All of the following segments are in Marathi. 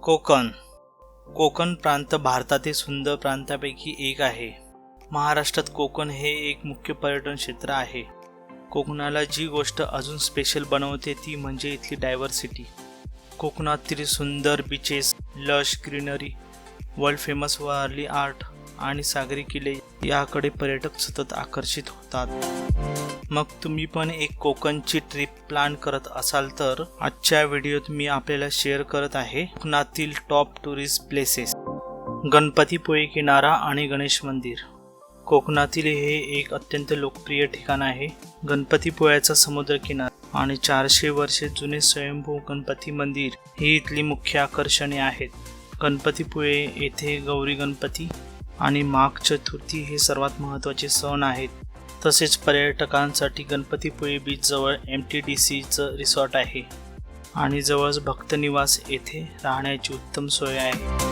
कोकण कोकण प्रांत भारतातील सुंदर प्रांतांपैकी एक आहे. महाराष्ट्रात कोकण हे एक मुख्य पर्यटन क्षेत्र आहे. कोकणाला जी गोष्ट अजून स्पेशल बनवते ती म्हणजे इथली डायव्हर्सिटी. कोकणातील सुंदर beaches, lush greenery, world famous Warli art आणि सागरी किल्ले याकडे पर्यटक सतत आकर्षित होतात. मग तुम्ही पण एक कोकणची ट्रिप प्लॅन करत असाल तर आजच्या व्हिडिओत मी आपल्याला शेअर करत आहे कोकणातील टॉप टुरिस्ट प्लेसेस. गणपतीपुळे किनारा आणि गणेश मंदिर. कोकणातील हे एक अत्यंत लोकप्रिय ठिकाण आहे. गणपतीपुळ्याचा समुद्र किनारा आणि 400 वर्षे जुने स्वयंभू गणपती मंदिर ही इथली मुख्य आकर्षणे आहेत. गणपतीपुळे येथे गौरी गणपती आणि माघ चतुर्थी हे सर्वात महत्त्वाचे सण आहेत. तसेच पर्यटकांसाठी गणपतीपुळे बीच जवळ MTDCचं रिसॉर्ट आहे आणि जवळच भक्तनिवास येथे राहण्याची उत्तम सोय आहे.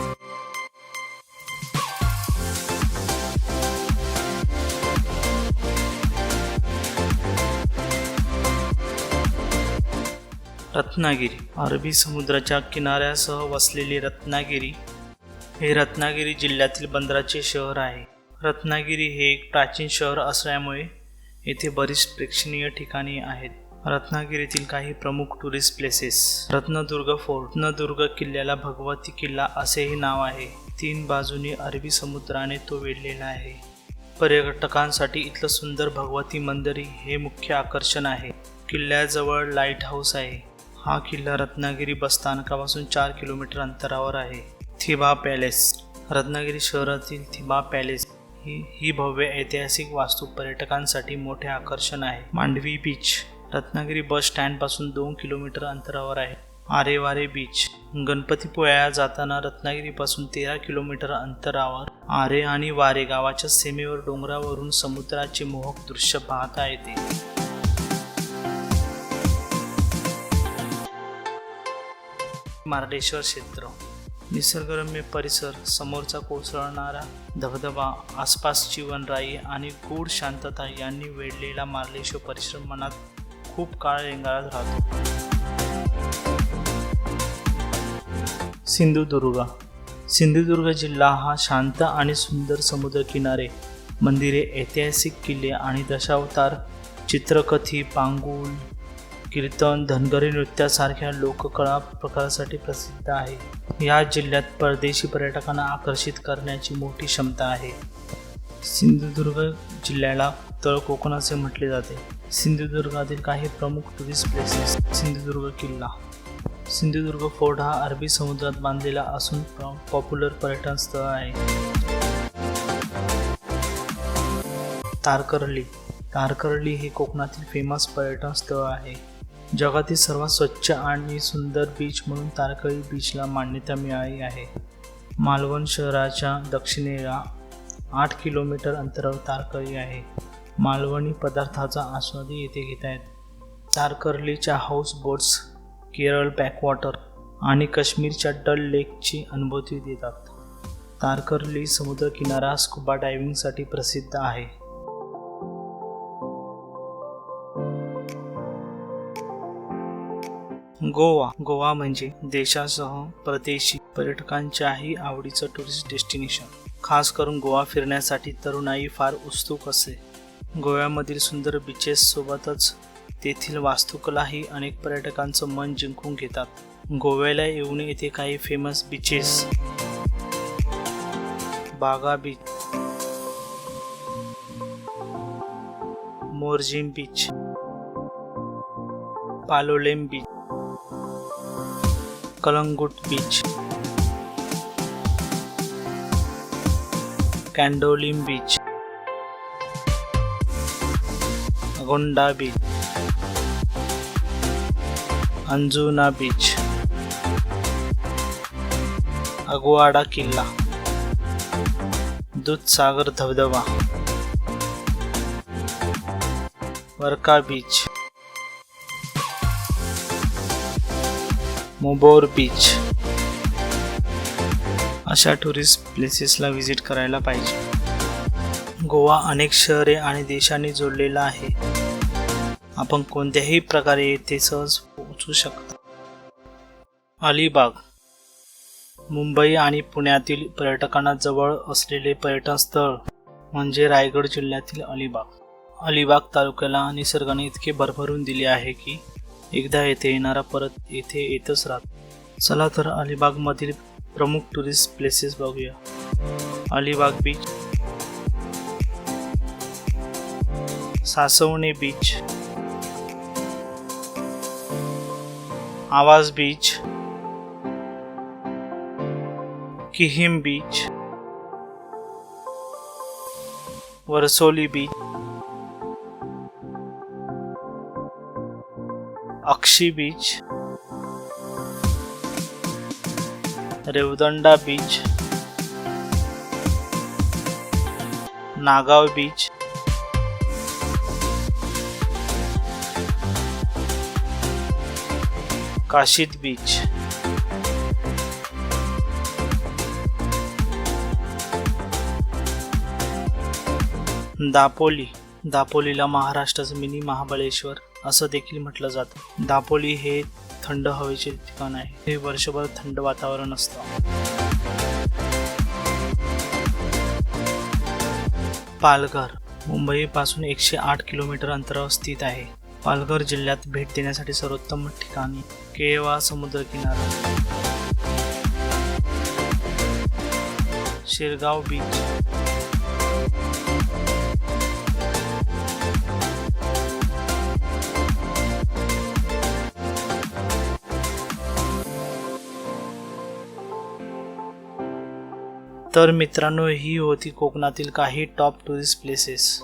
रत्नागिरी. अरबी समुद्राच्या किनाऱ्यासह वसलेली रत्नागिरी हे रत्नागिरी जिल्ह्यातील बंदराचे शहर आहे. रत्नागिरी हे एक प्राचीन शहर असल्यामुळे येथे बरीच प्रेक्षणीय ठिकाणे आहेत. रत्नागिरीतील काही प्रमुख tourist places. Ratnadurg fort. Ratnadurg किल्ल्याला भगवती किल्ला असेही नाव आहे. 3 बाजूनी अरबी समुद्राने तो वेढलेला आहे. पर्यटकांसाठी इथलं सुंदर भगवती मंदिर हे मुख्य आकर्षण आहे. किल्ल्याजवळ लाईट हाऊस आहे. हा किल्ला रत्नागिरी बस स्थानकापासून 4 किलोमीटर अंतरावर आहे. थिबा पॅलेस. रत्नागिरी शहरातील थिबा पॅलेस ही भव्य ऐतिहासिक वास्तू पर्यटकांसाठी मोठे आकर्षण आहे. मांडवी बीच. रत्नागिरी बस स्टँडपासून 2 किलोमीटर अंतरावर आहे. आरेवारे बीच. गणपतीपुळ्याला जाताना रत्नागिरीपासून 13 किलोमीटर अंतरावर आरे आणि वारे गावाच्या सीमेवर डोंगरावरून समुद्राचे मोहक दृश्य पाहता येते. मार्लेश्वर क्षेत्र. निसर्गरम्य परिसर, समोरचा कोसळणारा धबधबा, आसपासची वनराई आणि गूढ शांतता यांनी वेढलेला मार्लेश्वर परिसर मनात खूप काळ रेंगाळत राहतो. सिंधुदुर्ग. सिंधुदुर्ग जिल्हा हा शांत आणि सुंदर समुद्रकिनारे, मंदिरे, ऐतिहासिक किल्ले आणि दशावतार चित्रकथी, पांगुल, कीर्तन, धनगरी नृत्यासारख्या लोककला प्रकारासाठी प्रसिद्ध आहे. या जिल्ह्यात परदेशी पर्यटकांना आकर्षित करण्याची मोठी क्षमता आहे. सिंधुदुर्ग जिल्ह्याला तळ कोकण असे म्हटले जाते. सिंधुदुर्गातील काही प्रमुख टुरिस्ट प्लेसेस. सिंधुदुर्ग किल्ला. सिंधुदुर्ग फोर्ट हा अरबी समुद्रात बांधलेला असून पॉप्युलर पर्यटन स्थळ आहे. तारकर्ली. तारकर्ली हे कोकणातील फेमस पर्यटन स्थळ आहे. जगातील सर्वात स्वच्छ आणि सुंदर बीच म्हणून तारकर्ली बीचला मान्यता मिळाली आहे. मालवण शहराच्या दक्षिणेला 8 किलोमीटर अंतरावर तारकर्ली आहे. मालवणी पदार्थाचा आस्वादही येथे घेता येतो. तारकर्लीच्या हाऊस बोट्स केरळ बॅकवॉटर आणि काश्मीरच्या डल लेकची अनुभूती देतात. तारकर्ली समुद्रकिनारा स्कुबा डायव्हिंगसाठी प्रसिद्ध आहे. गोवा. गोवा म्हणजे देशासह परदेशी पर्यटकांच्याही आवडीचं टुरिस्ट डेस्टिनेशन. खास करून गोवा फिरण्यासाठी तरुणाई फार उत्सुक असते. गोव्यामधील सुंदर बीचेस सोबतच तेथील वास्तुकलाही अनेक पर्यटकांचं मन जिंकून घेतात. गोव्याला येऊन येथे काही famous beaches. Baga beach, Morjim beach, Palolem beach, Calangute beach, Candolim beach, Gonda beach, Anjuna beach, Aguada किल्ला, दूधसागर धबधबा, वर्का बीच, मोबोर बीच अशा टुरिस्ट प्लेसेसला व्हिजिट करायला पाहिजे. गोवा अनेक शहरे आणि देशांनी जोडलेला आहे. आपण कोणत्याही प्रकारे येथे सहज पोहोचू शकता. अलिबाग. मुंबई आणि पुण्यातील पर्यटकांना जवळ असलेले पर्यटन स्थळ म्हणजे रायगड जिल्ह्यातील अलिबाग. अलिबाग तालुक्याला निसर्गाने इतके भरभरून दिले आहे की एकदा येथे येणारा परत येथे येतच राहतो. चला तर अलिबागमधील प्रमुख टुरिस्ट प्लेसेस बघूया. Alibag beach, Saswane beach, Awas beach, Kihim beach, Varsoli beach, Akshi beach, Revdanda beach, Nagaon beach, Kashid beach. दापोलीला महाराष्ट्राचं मिनी महाबळेश्वर असं देखील म्हटलं जातं. दापोली हे थंड हवेचे ठिकाण आहे. हे वर्षभर थंड वातावरण असतं. पालघर मुंबईपासून 108 किलोमीटर अंतरावर स्थित आहे. पालघर जिल्ह्यात भेट देण्यासाठी सर्वोत्तम ठिकाणी केळवा समुद्रकिनारा, शिरगाव बीच, तर मित्रांनो, ही होती कोकणातील काही टॉप टुरिस्ट प्लेसेस.